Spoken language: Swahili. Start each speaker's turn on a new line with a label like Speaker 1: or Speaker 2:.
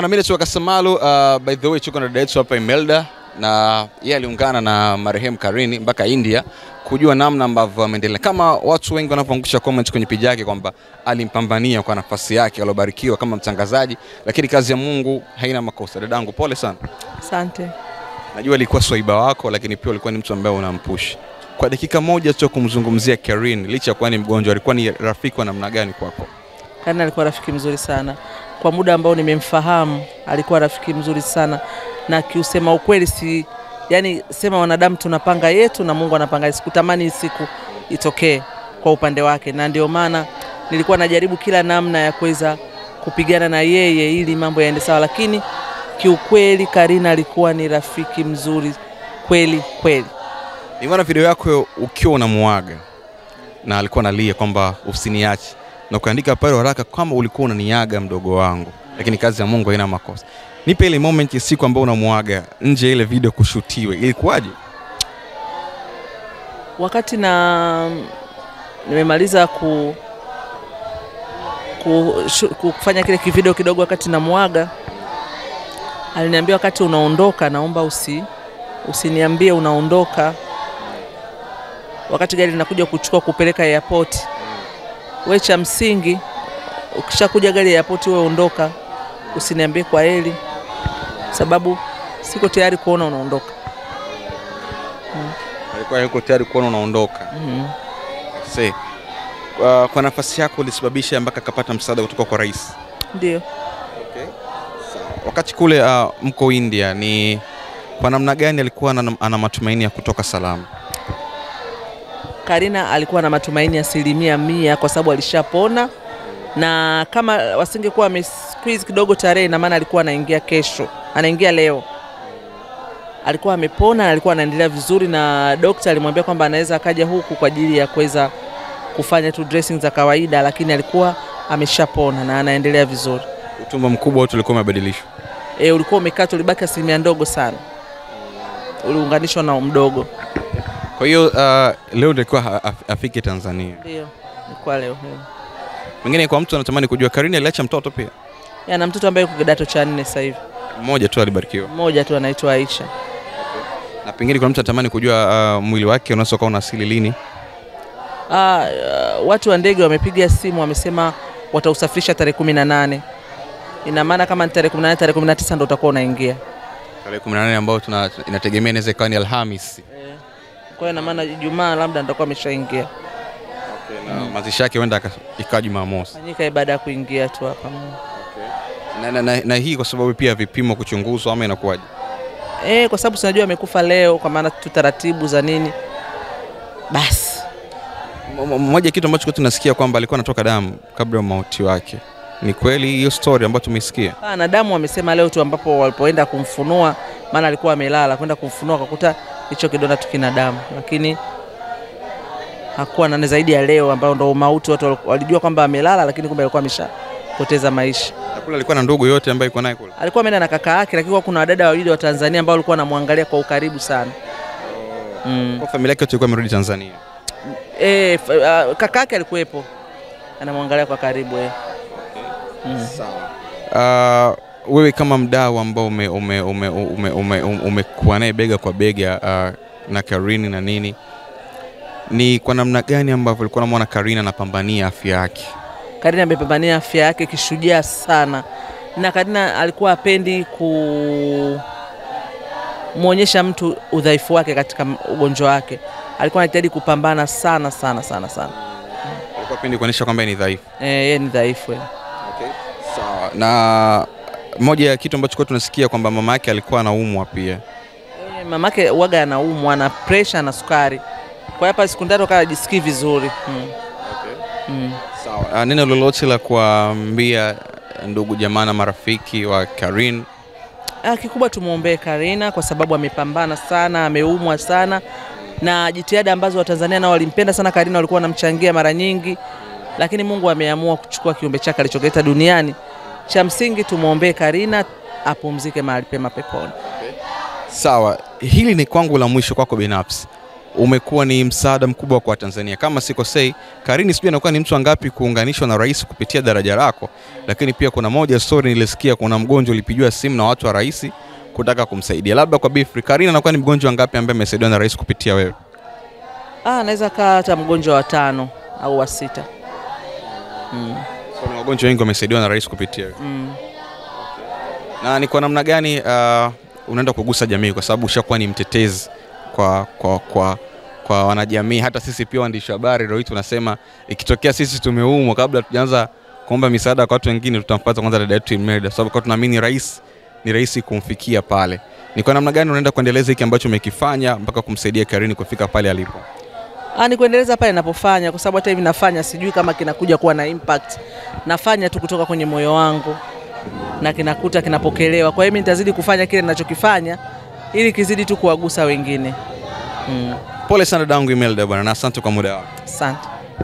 Speaker 1: Na mimi ni Kasamalu, by the way tuko na dada yetu hapa Imelda, na yeye aliungana na marehemu Karini mpaka India kujua namna ambavyo ameendelea. Kama watu wengi wanapoangusha comment kwenye page yake kwamba alimpambania kwa nafasi yake aliyobarikiwa kama mtangazaji, lakini kazi ya Mungu haina makosa. Dadangu, pole sana.
Speaker 2: Asante.
Speaker 1: Najua alikuwa swaiba wako, lakini pia alikuwa ni mtu ambaye unampush. Kwa dakika moja tu kumzungumzia Karini, licha ya kuwa ni mgonjwa, alikuwa ni rafiki wa namna gani kwako?
Speaker 2: Karini alikuwa rafiki mzuri sana. Kwa muda ambao nimemfahamu alikuwa rafiki mzuri sana, na kiusema ukweli sema wanadamu tunapanga yetu na Mungu anapanga. Sikutamani siku itokee kwa upande wake, na ndio maana nilikuwa najaribu kila namna ya kuweza kupigana na yeye ili mambo yaende sawa, lakini kiukweli Karini alikuwa ni rafiki mzuri kweli.
Speaker 1: Nimeona video yako ukiwa unamuaga na alikuwa analia kwamba usiniache, na ukaandika pale haraka kama ulikuwa unaniaga mdogo wangu, lakini kazi ya Mungu haina makosa. Nipe ile moment ya siku ambayo unamuaga nje ile video kushutiwe, ilikuwaje?
Speaker 2: Wakati nimemaliza kufanya kile video kidogo, wakati namuaga aliniambia wakati unaondoka naomba usiniambie unaondoka wakati gari linakuja kuchukua kupeleka airport. Wewe cha msingi ukishakuja gari ya airport wewe ondoka, usiniambie kwa heri, sababu siko tayari kuona unaondoka.
Speaker 1: Alikuwa yuko tayari kuona unaondoka. Kwa nafasi yako ulisababisha mpaka akapata msaada kutoka kwa rais.
Speaker 2: Ndio.
Speaker 1: Okay. Wakati kule mko India, ni kwa namna gani alikuwa ana matumaini ya kutoka salama?
Speaker 2: Karini alikuwa na matumaini 100% kwa sababu alishapona, na kama wasingekuwa amesqueeze kidogo tarehe, na maana alikuwa anaingia kesho, anaingia leo. Alikuwa amepona na alikuwa anaendelea vizuri, na daktari alimwambia kwamba anaweza akaja huku kwa ajili ya kuweza kufanya tu dressing za kawaida, lakini alikuwa ameshapona na anaendelea vizuri.
Speaker 1: Utumbo mkubwa wote ulikuwa umebadilishwa?
Speaker 2: Ulikuwa umekata, ulibaki asilimia ndogo sana. Uliunganishwa na mdogo.
Speaker 1: Kwa hiyo leo ndio afike Tanzania.
Speaker 2: Ndio. Ni kwa leo.
Speaker 1: Mwingine kwa mtu anatamani kujua Karini aliacha mtoto pia?
Speaker 2: Na mtoto ambaye yuko kidato cha 4 sasa hivi.
Speaker 1: Mmoja tu alibarikiwa.
Speaker 2: Mmoja tu anaitwa Aisha.
Speaker 1: Na pengine kwa mtu anatamani kujua mwili wake unaweza kuwa unasili lini?
Speaker 2: Watu wa ndege wamepiga simu, wamesema watausafirisha tarehe 18. Ina maana kama tarehe 18, tarehe 19 ndio utakuwa unaingia.
Speaker 1: Tarehe 18 ambayo inategemea inaweza kuwa ni Alhamisi.
Speaker 2: Kwa hiyo ina maana Ijumaa labda nitakuwa ameshaingia.
Speaker 1: Okay, na mazishi yake huenda ikawa Jumamosi.
Speaker 2: Fanyika ibada ya kuingia tu hapa.
Speaker 1: Okay. Na hii kwa sababu pia vipimo kuchunguzwa ama inakuwaje?
Speaker 2: Kwa sababu tunajua amekufa leo, kwa maana tu taratibu za nini. Basi.
Speaker 1: Mmoja kitu ambacho tunasikia kwamba alikuwa anatoka damu kabla ya mauti wake. Ni kweli hiyo story ambayo tumesikia?
Speaker 2: Na damu wamesema leo tu ambapo walipoenda kumfunua, maana alikuwa amelala, kwenda kumfunua akakuta hicho kidonda tu kina damu, lakini hakuwa na zaidi ya leo ambao ndo mauti. Watu walijua kwamba amelala, lakini kumbe alikuwa ameshapoteza maisha.
Speaker 1: Kule alikuwa na ndugu yote ambaye yuko naye kule? Alikuwa
Speaker 2: ameenda na kaka yake, lakini kuna wadada wawili wa Tanzania ambao walikuwa wanamwangalia kwa ukaribu sana.
Speaker 1: Kwa familia yake ilikuwa imerudi Tanzania?
Speaker 2: Kaka yake alikuwepo anamwangalia kwa karibu.
Speaker 1: Sawa. Wewe kama mdau ambao umekuwa naye bega kwa bega na Karini na nini, ni kwa namna gani ambavyo ulikuwa unamwona Karini anapambania afya yake?
Speaker 2: Karini amepambania afya yake kishujaa sana, na Karini alikuwa hapendi muonyesha mtu udhaifu wake katika ugonjwa wake. Alikuwa anajitahidi kupambana sana. Alikuwa
Speaker 1: hapendi kuonyesha kwamba ni dhaifu.
Speaker 2: Yeye ni dhaifu.
Speaker 1: Okay. Sawa. Na moja ya kitu ambacho tunasikia kwamba mama yake alikuwa anaumwa pia.
Speaker 2: Mama yake huaga anaumwa na pressure na sukari. Kwa hapa siku tatu akajisikii vizuri.
Speaker 1: Okay. Sawa. Neno lolote la kuambia ndugu jamaa na marafiki wa Karini?
Speaker 2: Kikubwa tumuombee Karini kwa sababu amepambana sana, ameumwa sana, na jitihada ambazo Watanzania nao walimpenda sana Karini, walikuwa wanamchangia mara nyingi, lakini Mungu ameamua kuchukua kiumbe chake alichokileta duniani. Cha msingi tumuombee Karini apumzike mahali pema peponi.
Speaker 1: Sawa, hili ni kwangu la mwisho kwako binafsi. umekuwa ni msaada mkubwa kwa Tanzania. Kama sikosei, Karini sijui anakuwa ni mtu wangapi kuunganishwa na rais kupitia daraja lako, lakini pia kuna moja story nilisikia kuna mgonjwa ulipigiwa simu na watu wa rais kutaka kumsaidia. Labda kwa Bifri, Karini anakuwa ni mgonjwa wangapi ambaye amesaidiwa na rais kupitia wewe?
Speaker 2: Naweza kaa hata mgonjwa wa 5 au wa 6.
Speaker 1: So, ni wagonjwa wengi wamesaidiwa na rais kupitia wewe. Na ni kwa namna gani unaenda kugusa jamii, kwa sababu ushakuwa ni mtetezi kwa wanajamii? Hata sisi pia waandishi wa habari leo tunasema ikitokea sisi tumeumwa, kabla tujaanza kuomba misaada kwa watu wengine, tutampata kwanza dada yetu Imelda, sababu kwa tunaamini rais ni rahisi kumfikia pale. Ni kwa namna gani unaenda kuendeleza hiki ambacho umekifanya mpaka kumsaidia Karini kufika pale alipo?
Speaker 2: Ni kuendeleza pale ninapofanya, kwa sababu hata hivi nafanya sijui kama kinakuja kuwa na impact. Nafanya tu kutoka kwenye moyo wangu na kinakuta kinapokelewa. Kwa hiyo mimi nitazidi kufanya kile ninachokifanya ili kizidi tu kuwagusa wengine.
Speaker 1: Pole sana dadangu Imelda bwana, na asante kwa muda wako.
Speaker 2: Asante.